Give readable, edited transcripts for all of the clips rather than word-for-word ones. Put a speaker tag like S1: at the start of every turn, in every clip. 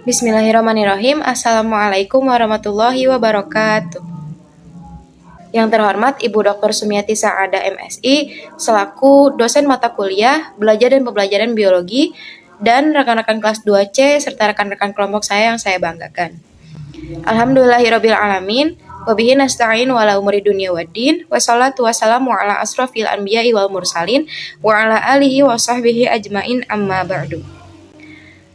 S1: Bismillahirrahmanirrahim. Assalamualaikum warahmatullahi wabarakatuh. Yang terhormat Ibu Dr. Sumiati Saada MSI selaku dosen mata kuliah Belajar dan Pembelajaran Biologi dan rekan-rekan kelas 2C serta rekan-rekan kelompok saya yang saya banggakan. Alhamdulillahirabbil alamin. Wabihi nasta'in wa ala umuri dunya waddin. Wassalatu wassalamu ala asrofil anbiya'i wal mursalin wa ala alihi wa sahbihi ajmain amma ba'du.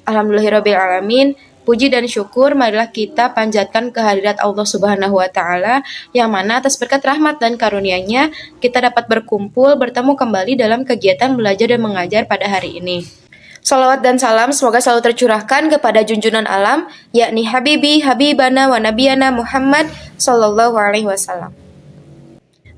S1: Alhamdulillahirabbil alamin. Puji dan syukur marilah kita panjatkan kehadirat Allah Subhanahu wa taala yang mana atas berkat rahmat dan karunia-Nya kita dapat berkumpul bertemu kembali dalam kegiatan belajar dan mengajar pada hari ini. Salawat dan salam semoga selalu tercurahkan kepada junjungan alam, yakni Habibi, Habibana, wa Nabiyana Muhammad Sallallahu Alaihi Wasallam.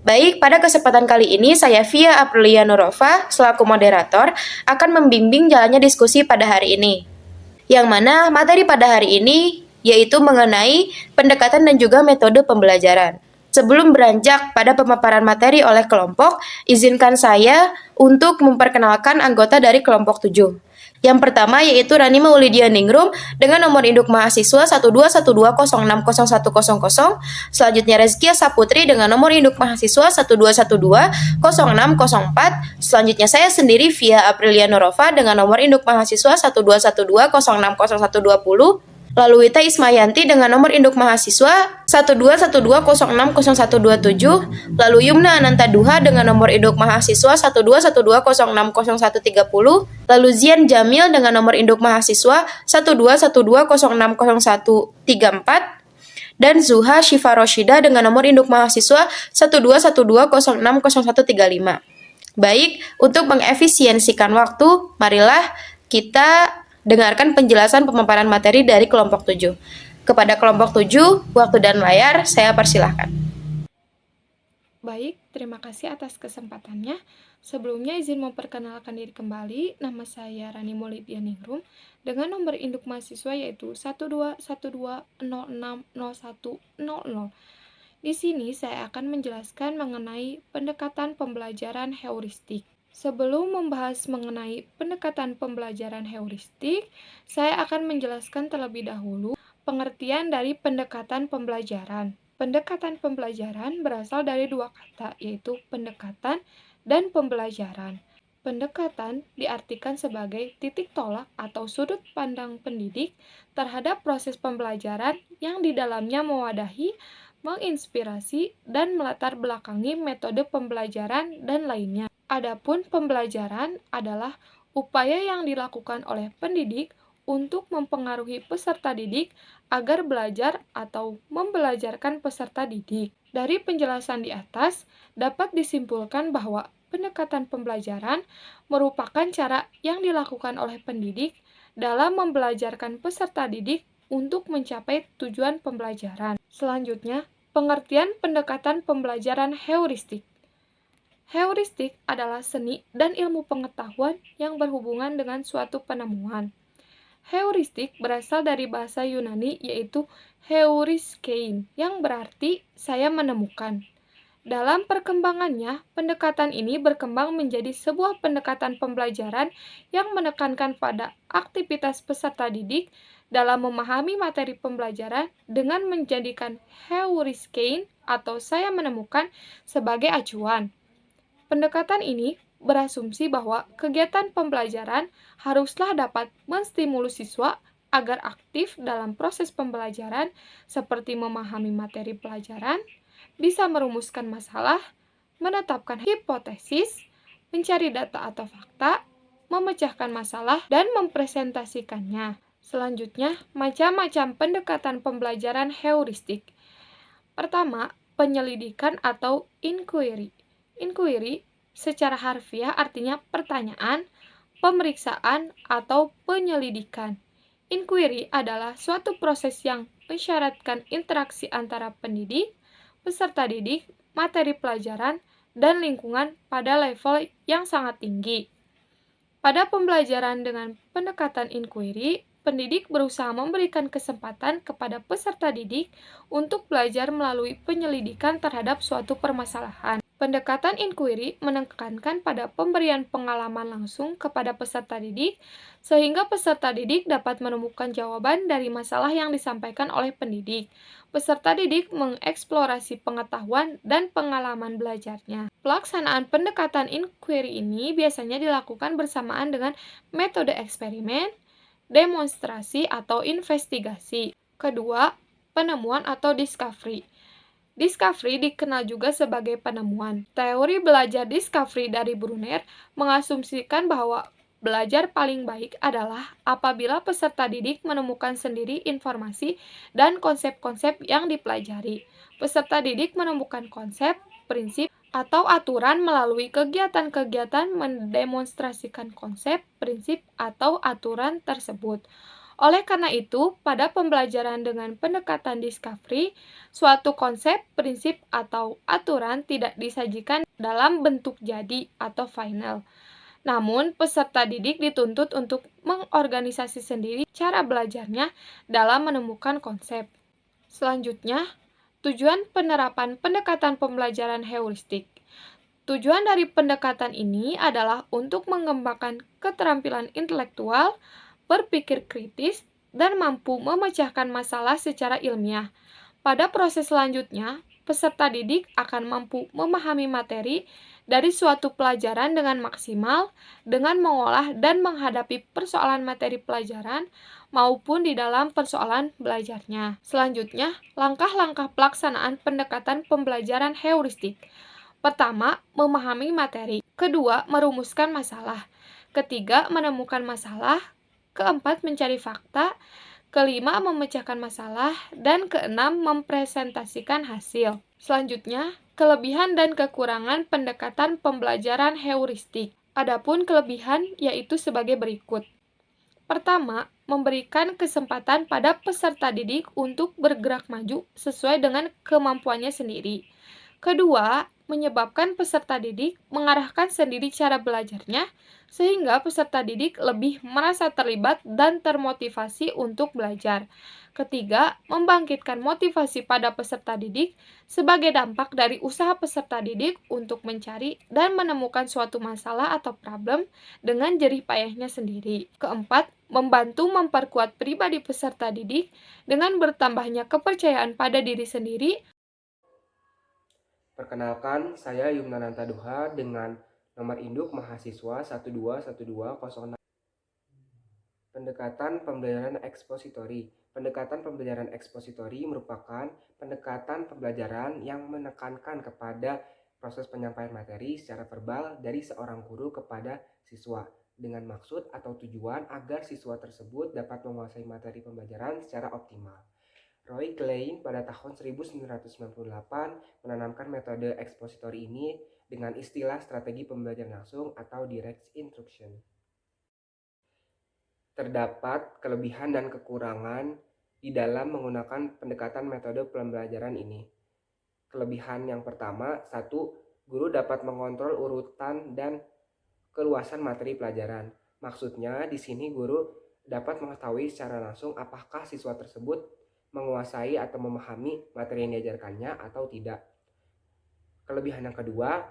S1: Baik, pada kesempatan kali ini saya Via Aprilia Nurova selaku moderator akan membimbing jalannya diskusi pada hari ini. Yang mana materi pada hari ini yaitu mengenai pendekatan dan juga metode pembelajaran. Sebelum beranjak pada pemaparan materi oleh kelompok, izinkan saya untuk memperkenalkan anggota dari kelompok 7. Yang pertama yaitu Rani Maulidia Ningrum dengan nomor induk mahasiswa 12120600100. Selanjutnya Rezkia Saputri dengan nomor induk mahasiswa 121206004. Selanjutnya saya sendiri Via Aprilia Nurova dengan nomor induk mahasiswa 12120600120. Lalu Wita Ismayanti dengan nomor induk mahasiswa 12120600127. Lalu Yumna Ananta Duha dengan nomor induk mahasiswa 12120600130. Lalu Zian Jamil dengan nomor induk mahasiswa 12120600134. Dan Zuha Syifa Roshida dengan nomor induk mahasiswa 12120600135. Baik, untuk mengefisiensikan waktu, marilah kita dengarkan penjelasan pemaparan materi dari kelompok 7. Kepada kelompok 7, waktu dan layar saya persilahkan.
S2: Baik, terima kasih atas kesempatannya. Sebelumnya izin memperkenalkan diri kembali. Nama saya Rani Maulidia Ningrum dengan nomor induk mahasiswa yaitu 12120600100. Di sini saya akan menjelaskan mengenai pendekatan pembelajaran heuristik. Sebelum membahas mengenai pendekatan pembelajaran heuristik, saya akan menjelaskan terlebih dahulu pengertian dari pendekatan pembelajaran. Pendekatan pembelajaran berasal dari dua kata, yaitu pendekatan dan pembelajaran. Pendekatan diartikan sebagai titik tolak atau sudut pandang pendidik terhadap proses pembelajaran yang di dalamnya mewadahi, menginspirasi, dan melatar belakangi metode pembelajaran dan lainnya. Adapun pembelajaran adalah upaya yang dilakukan oleh pendidik untuk mempengaruhi peserta didik agar belajar atau membelajarkan peserta didik. Dari penjelasan di atas, dapat disimpulkan bahwa pendekatan pembelajaran merupakan cara yang dilakukan oleh pendidik dalam membelajarkan peserta didik untuk mencapai tujuan pembelajaran. Selanjutnya, pengertian pendekatan pembelajaran heuristik. Heuristik adalah seni dan ilmu pengetahuan yang berhubungan dengan suatu penemuan. Heuristik berasal dari bahasa Yunani yaitu heuriskein yang berarti saya menemukan. Dalam perkembangannya, pendekatan ini berkembang menjadi sebuah pendekatan pembelajaran yang menekankan pada aktivitas peserta didik dalam memahami materi pembelajaran dengan menjadikan heuriskein atau saya menemukan sebagai acuan. Pendekatan ini berasumsi bahwa kegiatan pembelajaran haruslah dapat menstimulus siswa agar aktif dalam proses pembelajaran seperti memahami materi pelajaran, bisa merumuskan masalah, menetapkan hipotesis, mencari data atau fakta, memecahkan masalah, dan mempresentasikannya. Selanjutnya, macam-macam pendekatan pembelajaran heuristik. Pertama, penyelidikan atau inquiry. Inquiry secara harfiah artinya pertanyaan, pemeriksaan, atau penyelidikan. Inquiry adalah suatu proses yang mensyaratkan interaksi antara pendidik, peserta didik, materi pelajaran, dan lingkungan pada level yang sangat tinggi. Pada pembelajaran dengan pendekatan inquiry, pendidik berusaha memberikan kesempatan kepada peserta didik untuk belajar melalui penyelidikan terhadap suatu permasalahan. Pendekatan inquiry menekankan pada pemberian pengalaman langsung kepada peserta didik, sehingga peserta didik dapat menemukan jawaban dari masalah yang disampaikan oleh pendidik. Peserta didik mengeksplorasi pengetahuan dan pengalaman belajarnya. Pelaksanaan pendekatan inquiry ini biasanya dilakukan bersamaan dengan metode eksperimen, demonstrasi, atau investigasi. Kedua, penemuan atau discovery. Discovery dikenal juga sebagai penemuan. Teori belajar discovery dari Brunner mengasumsikan bahwa belajar paling baik adalah apabila peserta didik menemukan sendiri informasi dan konsep-konsep yang dipelajari. Peserta didik menemukan konsep, prinsip, atau aturan melalui kegiatan-kegiatan mendemonstrasikan konsep, prinsip, atau aturan tersebut. Oleh karena itu, pada pembelajaran dengan pendekatan discovery, suatu konsep, prinsip, atau aturan tidak disajikan dalam bentuk jadi atau final. Namun, peserta didik dituntut untuk mengorganisasi sendiri cara belajarnya dalam menemukan konsep. Selanjutnya, tujuan penerapan pendekatan pembelajaran heuristik. Tujuan dari pendekatan ini adalah untuk mengembangkan keterampilan intelektual, berpikir kritis, dan mampu memecahkan masalah secara ilmiah. Pada proses selanjutnya, peserta didik akan mampu memahami materi dari suatu pelajaran dengan maksimal dengan mengolah dan menghadapi persoalan materi pelajaran maupun di dalam persoalan belajarnya. Selanjutnya, langkah-langkah pelaksanaan pendekatan pembelajaran heuristik. Pertama, memahami materi. Kedua, merumuskan masalah. Ketiga, menemukan masalah. Keempat, mencari fakta. Kelima, memecahkan masalah. Dan keenam, mempresentasikan hasil. Selanjutnya, kelebihan dan kekurangan pendekatan pembelajaran heuristik. Adapun kelebihan yaitu sebagai berikut. Pertama, memberikan kesempatan pada peserta didik untuk bergerak maju sesuai dengan kemampuannya sendiri. Kedua, menyebabkan peserta didik mengarahkan sendiri cara belajarnya, sehingga peserta didik lebih merasa terlibat dan termotivasi untuk belajar. Ketiga, membangkitkan motivasi pada peserta didik sebagai dampak dari usaha peserta didik untuk mencari dan menemukan suatu masalah atau problem dengan jerih payahnya sendiri. Keempat, membantu memperkuat pribadi peserta didik dengan bertambahnya kepercayaan pada diri sendiri.
S3: Perkenalkan, saya Yumnananta Duha dengan nomor induk mahasiswa 1212006. Pendekatan pembelajaran ekspositori. Pendekatan pembelajaran ekspositori merupakan pendekatan pembelajaran yang menekankan kepada proses penyampaian materi secara verbal dari seorang guru kepada siswa dengan maksud atau tujuan agar siswa tersebut dapat menguasai materi pembelajaran secara optimal. Roy Klein pada tahun 1998 menanamkan metode ekspositori ini dengan istilah strategi pembelajaran langsung atau direct instruction. Terdapat kelebihan dan kekurangan di dalam menggunakan pendekatan metode pembelajaran ini. Kelebihan yang pertama, satu, guru dapat mengontrol urutan dan keluasan materi pelajaran. Maksudnya di sini guru dapat mengetahui secara langsung apakah siswa tersebut menguasai atau memahami materi yang diajarkannya atau tidak. Kelebihan yang kedua,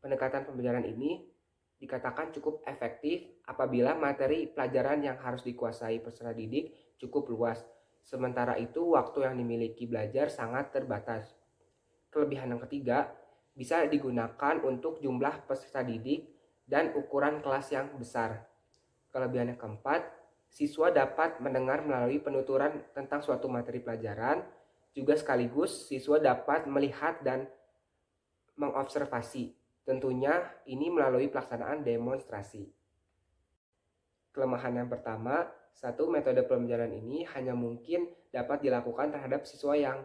S3: pendekatan pembelajaran ini dikatakan cukup efektif apabila materi pelajaran yang harus dikuasai peserta didik cukup luas. Sementara itu, waktu yang dimiliki belajar sangat terbatas. Kelebihan yang ketiga, bisa digunakan untuk jumlah peserta didik dan ukuran kelas yang besar. Kelebihan yang keempat, siswa dapat mendengar melalui penuturan tentang suatu materi pelajaran, juga sekaligus siswa dapat melihat dan mengobservasi. Tentunya ini melalui pelaksanaan demonstrasi. Kelemahan yang pertama, satu, metode pembelajaran ini hanya mungkin dapat dilakukan terhadap siswa yang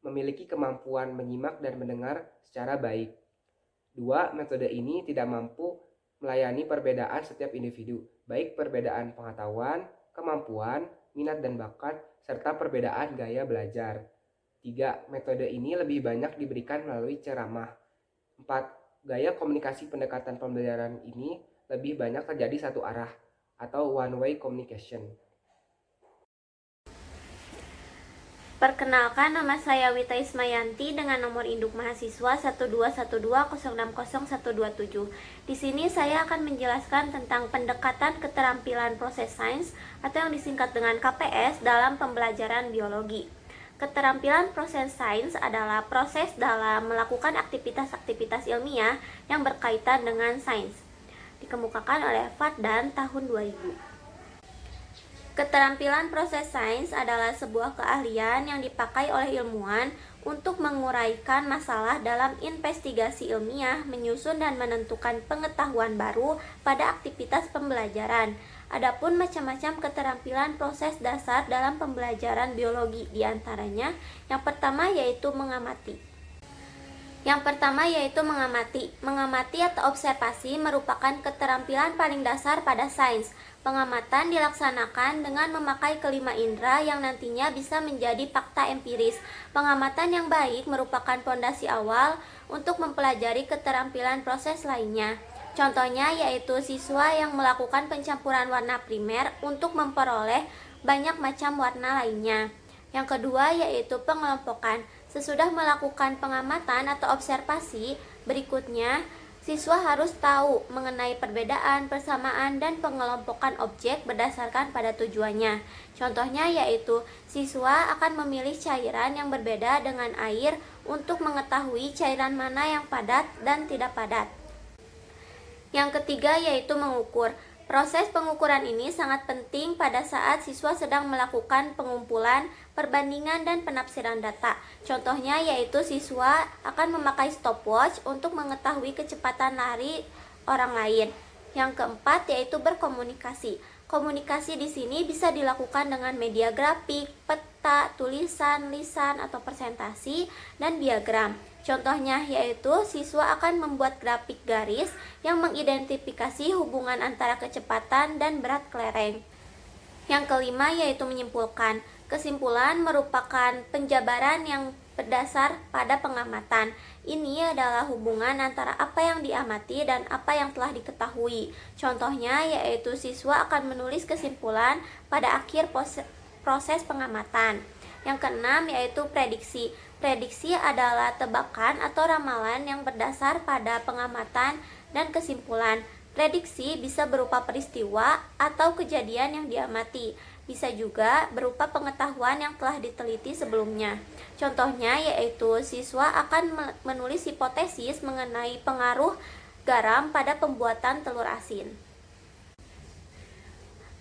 S3: memiliki kemampuan menyimak dan mendengar secara baik. Dua, metode ini tidak mampu melayani perbedaan setiap individu, baik perbedaan pengetahuan, kemampuan, minat dan bakat, serta perbedaan gaya belajar. Tiga, metode ini lebih banyak diberikan melalui ceramah. Empat, gaya komunikasi pendekatan pembelajaran ini lebih banyak terjadi satu arah atau one way communication.
S4: Perkenalkan, nama saya Wita Ismayanti dengan nomor induk mahasiswa 12120600127. Di sini saya akan menjelaskan tentang pendekatan keterampilan proses sains atau yang disingkat dengan KPS dalam pembelajaran biologi. Keterampilan proses sains adalah proses dalam melakukan aktivitas-aktivitas ilmiah yang berkaitan dengan sains. Dikemukakan oleh Faddan tahun 2000. Keterampilan proses sains adalah sebuah keahlian yang dipakai oleh ilmuwan untuk menguraikan masalah dalam investigasi ilmiah, menyusun dan menentukan pengetahuan baru pada aktivitas pembelajaran. Adapun macam-macam keterampilan proses dasar dalam pembelajaran biologi, diantaranya yang pertama yaitu mengamati. Mengamati atau observasi merupakan keterampilan paling dasar pada sains. Pengamatan dilaksanakan dengan memakai kelima indera yang nantinya bisa menjadi fakta empiris. Pengamatan yang baik merupakan fondasi awal untuk mempelajari keterampilan proses lainnya. Contohnya yaitu siswa yang melakukan pencampuran warna primer untuk memperoleh banyak macam warna lainnya. Yang kedua yaitu pengelompokan. Sesudah melakukan pengamatan atau observasi, berikutnya siswa harus tahu mengenai perbedaan, persamaan, dan pengelompokan objek berdasarkan pada tujuannya. Contohnya yaitu siswa akan memilih cairan yang berbeda dengan air untuk mengetahui cairan mana yang padat dan tidak padat. Yang ketiga yaitu mengukur. Proses pengukuran ini sangat penting pada saat siswa sedang melakukan pengumpulan, perbandingan, dan penafsiran data. Contohnya yaitu siswa akan memakai stopwatch untuk mengetahui kecepatan lari orang lain. Yang keempat yaitu berkomunikasi. Komunikasi di sini bisa dilakukan dengan media grafik, peta, tulisan, lisan, atau presentasi, dan diagram. Contohnya yaitu siswa akan membuat grafik garis yang mengidentifikasi hubungan antara kecepatan dan berat kelereng. Yang kelima yaitu menyimpulkan. Kesimpulan merupakan penjabaran yang berdasar pada pengamatan. Ini adalah hubungan antara apa yang diamati dan apa yang telah diketahui. Contohnya yaitu siswa akan menulis kesimpulan pada akhir proses pengamatan. Yang keenam yaitu prediksi. Prediksi adalah tebakan atau ramalan yang berdasar pada pengamatan dan kesimpulan. Prediksi bisa berupa peristiwa atau kejadian yang diamati. Bisa juga berupa pengetahuan yang telah diteliti sebelumnya. Contohnya yaitu siswa akan menulis hipotesis mengenai pengaruh garam pada pembuatan telur asin.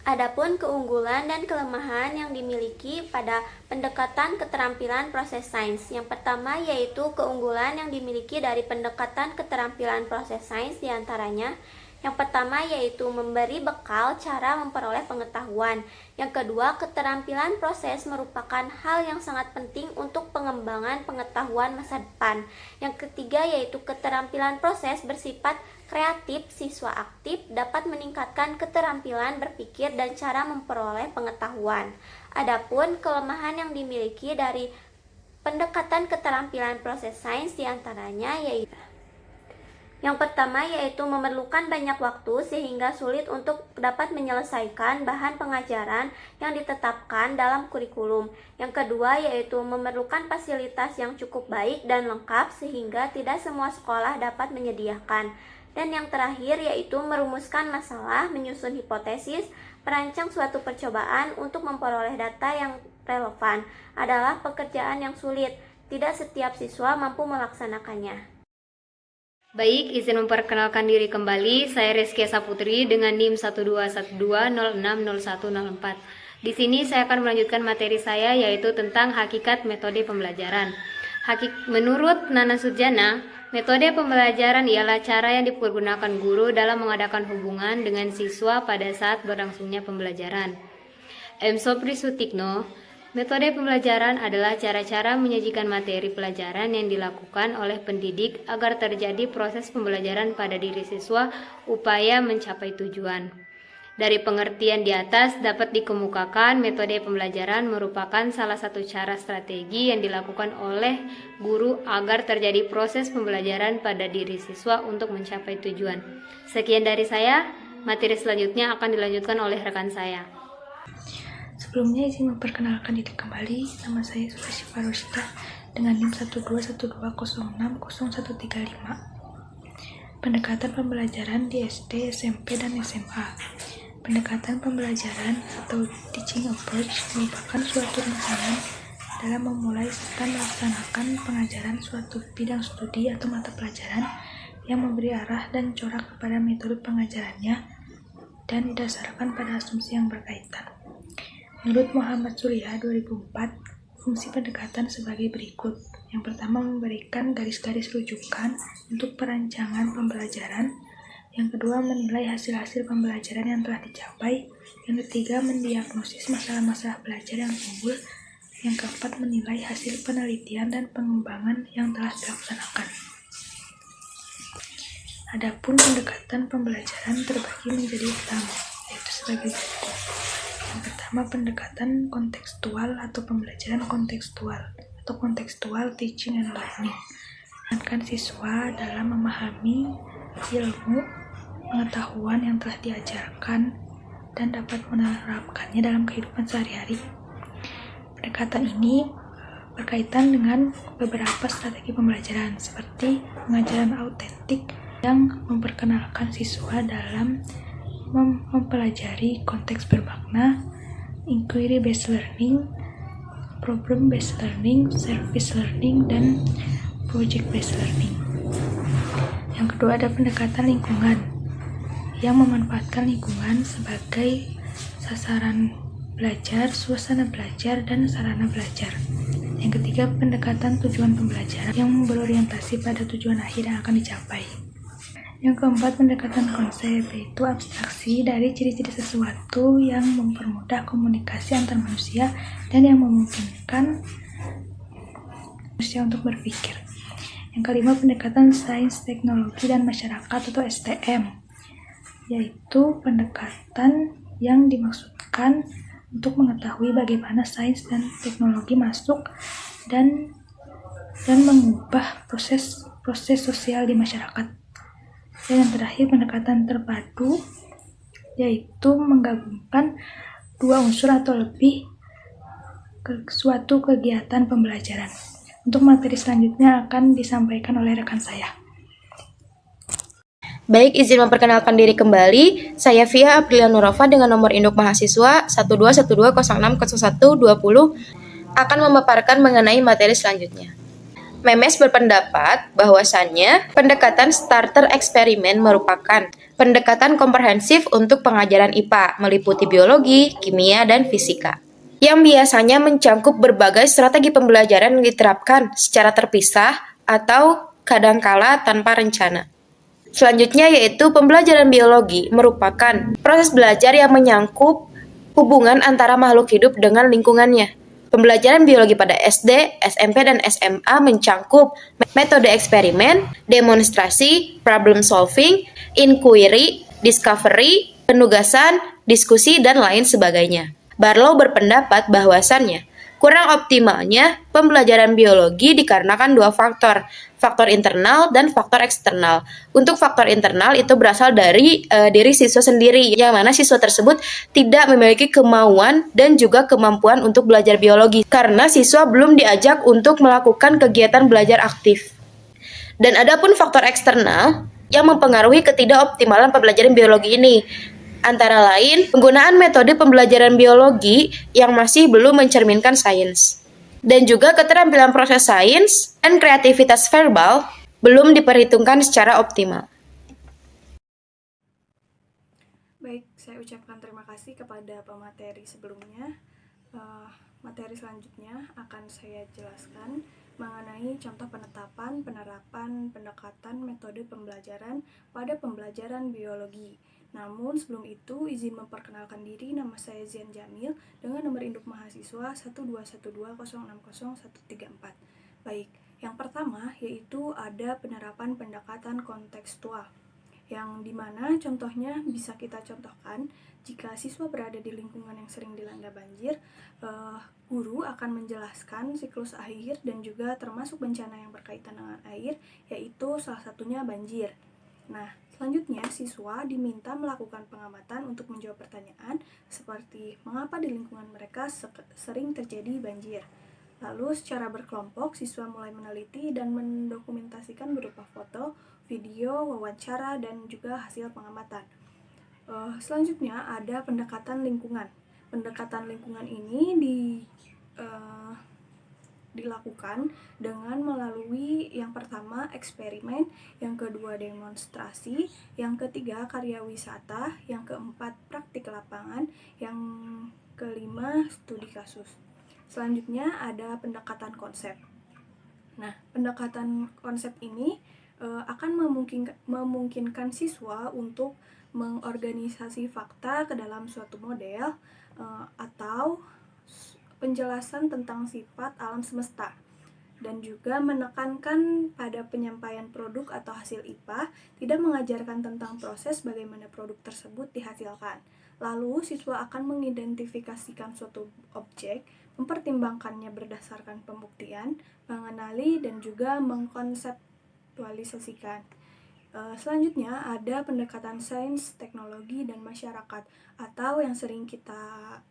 S4: Adapun keunggulan dan kelemahan yang dimiliki pada pendekatan keterampilan proses sains. Yang pertama yaitu keunggulan yang dimiliki dari pendekatan keterampilan proses sains diantaranya. Yang pertama yaitu memberi bekal cara memperoleh pengetahuan. Yang kedua, keterampilan proses merupakan hal yang sangat penting untuk pengembangan pengetahuan masa depan. Yang ketiga yaitu keterampilan proses bersifat kreatif. Siswa aktif dapat meningkatkan keterampilan berpikir dan cara memperoleh pengetahuan. Adapun kelemahan yang dimiliki dari pendekatan keterampilan proses sains diantaranya yaitu yang pertama yaitu memerlukan banyak waktu sehingga sulit untuk dapat menyelesaikan bahan pengajaran yang ditetapkan dalam kurikulum. Yang kedua yaitu memerlukan fasilitas yang cukup baik dan lengkap sehingga tidak semua sekolah dapat menyediakan. Dan yang terakhir yaitu merumuskan masalah, menyusun hipotesis, merancang suatu percobaan untuk memperoleh data yang relevan adalah pekerjaan yang sulit. Tidak setiap siswa mampu melaksanakannya.
S5: Baik, izin memperkenalkan diri kembali. Saya Rizky Saputri dengan NIM 12120600104. Di sini saya akan melanjutkan materi saya yaitu tentang hakikat metode pembelajaran. Menurut Nana Sujana, metode pembelajaran ialah cara yang dipergunakan guru dalam mengadakan hubungan dengan siswa pada saat berlangsungnya pembelajaran. M. Sopri Sutikno, metode pembelajaran adalah cara-cara menyajikan materi pelajaran yang dilakukan oleh pendidik agar terjadi proses pembelajaran pada diri siswa upaya mencapai tujuan. Dari pengertian di atas dapat dikemukakan metode pembelajaran merupakan salah satu cara strategi yang dilakukan oleh guru agar terjadi proses pembelajaran pada diri siswa untuk mencapai tujuan. Sekian dari saya, materi selanjutnya akan dilanjutkan oleh rekan saya.
S6: Sebelumnya izin memperkenalkan diri kembali, nama saya Syifa Roshida dengan NIM 12120600135. Pendekatan pembelajaran di SD, SMP, dan SMA. Pendekatan pembelajaran atau teaching approach merupakan suatu rancangan dalam memulai serta melaksanakan pengajaran suatu bidang studi atau mata pelajaran yang memberi arah dan corak kepada metode pengajarannya dan didasarkan pada asumsi yang berkaitan. Menurut Muhammad Surya 2004, fungsi pendekatan sebagai berikut. Yang pertama, memberikan garis-garis rujukan untuk perancangan pembelajaran. Yang kedua, menilai hasil-hasil pembelajaran yang telah dicapai. Yang ketiga, mendiagnosis masalah-masalah belajar yang timbul. Yang keempat, menilai hasil penelitian dan pengembangan yang telah dilaksanakan. Adapun pendekatan pembelajaran terbagi menjadi 6, yaitu sebagai berikut. Yang pertama, pendekatan kontekstual atau pembelajaran kontekstual atau kontekstual teaching and learning. Melibatkan siswa dalam memahami ilmu, pengetahuan yang telah diajarkan dan dapat menerapkannya dalam kehidupan sehari-hari. Pendekatan ini berkaitan dengan beberapa strategi pembelajaran seperti pengajaran autentik yang memperkenalkan siswa dalam mempelajari konteks bermakna, inquiry based learning, problem based learning, service learning, dan project based learning. Yang kedua ada pendekatan lingkungan yang memanfaatkan lingkungan sebagai sasaran belajar, suasana belajar, dan sarana belajar. Yang ketiga, pendekatan tujuan pembelajaran yang berorientasi pada tujuan akhir yang akan dicapai. Yang keempat, pendekatan konsep, yaitu abstraksi dari ciri-ciri sesuatu yang mempermudah komunikasi antar manusia dan yang memungkinkan manusia untuk berpikir. Yang kelima, pendekatan sains, teknologi, dan masyarakat atau STM, yaitu pendekatan yang dimaksudkan untuk mengetahui bagaimana sains dan teknologi masuk dan mengubah proses sosial di masyarakat. Dan yang terakhir, pendekatan terpadu, yaitu menggabungkan dua unsur atau lebih ke suatu kegiatan pembelajaran. Untuk materi selanjutnya akan disampaikan oleh rekan saya.
S1: Baik, izin memperkenalkan diri kembali. Saya Fia Aprilia Nurova dengan nomor induk mahasiswa 12120600120 akan memaparkan mengenai materi selanjutnya. Memes berpendapat bahwasannya pendekatan starter eksperimen merupakan pendekatan komprehensif untuk pengajaran IPA, meliputi biologi, kimia, dan fisika, yang biasanya mencangkup berbagai strategi pembelajaran yang diterapkan secara terpisah atau kadangkala tanpa rencana. Selanjutnya yaitu pembelajaran biologi merupakan proses belajar yang menyangkut hubungan antara makhluk hidup dengan lingkungannya. Pembelajaran biologi pada SD, SMP, dan SMA mencangkup metode eksperimen, demonstrasi, problem solving, inquiry, discovery, penugasan, diskusi, dan lain sebagainya. Barlow berpendapat bahwasannya kurang optimalnya pembelajaran biologi dikarenakan dua faktor internal dan faktor eksternal. Untuk faktor internal itu berasal dari diri siswa sendiri, yang mana siswa tersebut tidak memiliki kemauan dan juga kemampuan untuk belajar biologi, karena siswa belum diajak untuk melakukan kegiatan belajar aktif. Dan adapun faktor eksternal yang mempengaruhi ketidakoptimalan pembelajaran biologi ini, antara lain penggunaan metode pembelajaran biologi yang masih belum mencerminkan sains, dan juga keterampilan proses sains dan kreativitas verbal belum diperhitungkan secara optimal.
S7: Baik, saya ucapkan terima kasih kepada pemateri sebelumnya. Materi selanjutnya akan saya jelaskan mengenai contoh penetapan, penerapan, pendekatan metode pembelajaran pada pembelajaran biologi. Namun sebelum itu izin memperkenalkan diri, nama saya Zian Jamil dengan nomor induk mahasiswa 12120600134. Baik, yang pertama yaitu ada penerapan pendekatan kontekstual, yang dimana contohnya bisa kita contohkan jika siswa berada di lingkungan yang sering dilanda banjir, guru akan menjelaskan siklus air dan juga termasuk bencana yang berkaitan dengan air, yaitu salah satunya banjir. Nah, selanjutnya siswa diminta melakukan pengamatan untuk menjawab pertanyaan seperti mengapa di lingkungan mereka sering terjadi banjir. Lalu secara berkelompok, siswa mulai meneliti dan mendokumentasikan berupa foto, video, wawancara, dan juga hasil pengamatan. Selanjutnya ada pendekatan lingkungan. Pendekatan lingkungan ini dilakukan dengan melalui yang pertama eksperimen, yang kedua demonstrasi, yang ketiga karya wisata, yang keempat praktik lapangan, yang kelima studi kasus. Selanjutnya ada pendekatan konsep. Nah, pendekatan konsep ini akan memungkinkan siswa untuk mengorganisasi fakta ke dalam suatu model atau penjelasan tentang sifat alam semesta, dan juga menekankan pada penyampaian produk atau hasil IPA, tidak mengajarkan tentang proses bagaimana produk tersebut dihasilkan. Lalu, siswa akan mengidentifikasikan suatu objek, mempertimbangkannya berdasarkan pembuktian, mengenali, dan juga mengkonseptualisasikan. Selanjutnya ada pendekatan sains, teknologi, dan masyarakat, atau yang sering kita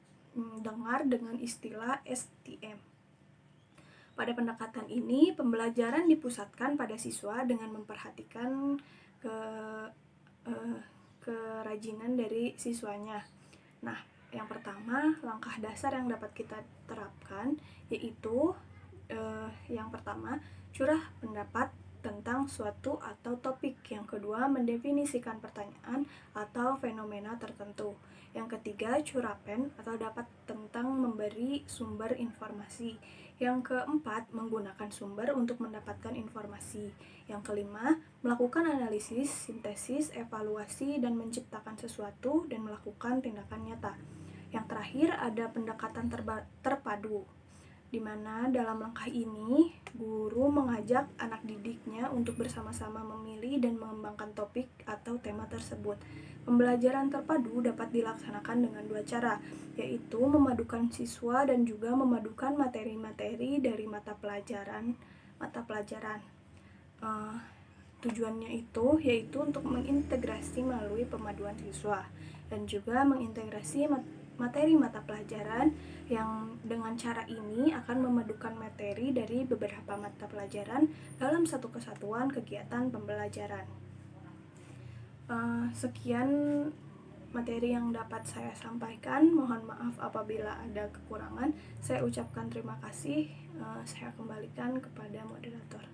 S7: dengar dengan istilah STM. Pada pendekatan ini, pembelajaran dipusatkan pada siswa dengan memperhatikan kerajinan dari siswanya. Nah, yang pertama, langkah dasar yang dapat kita terapkan yaitu yang pertama, curah pendapat tentang suatu atau topik. Yang kedua, mendefinisikan pertanyaan atau fenomena tertentu. Yang ketiga, curapen atau dapat tentang memberi sumber informasi. Yang keempat, menggunakan sumber untuk mendapatkan informasi. Yang kelima, melakukan analisis, sintesis, evaluasi, dan menciptakan sesuatu dan melakukan tindakan nyata. Yang terakhir, ada pendekatan terpadu, di mana dalam langkah ini guru mengajak anak didiknya untuk bersama-sama memilih dan mengembangkan topik atau tema tersebut. Pembelajaran terpadu dapat dilaksanakan dengan dua cara, yaitu memadukan siswa dan juga memadukan materi-materi dari mata pelajaran. Tujuannya yaitu untuk mengintegrasi melalui pemaduan siswa dan juga mengintegrasi materi mata pelajaran yang dengan cara ini akan memadukan materi dari beberapa mata pelajaran dalam satu kesatuan kegiatan pembelajaran. Sekian materi yang dapat saya sampaikan. Mohon maaf apabila ada kekurangan. Saya ucapkan terima kasih. Saya kembalikan kepada moderator.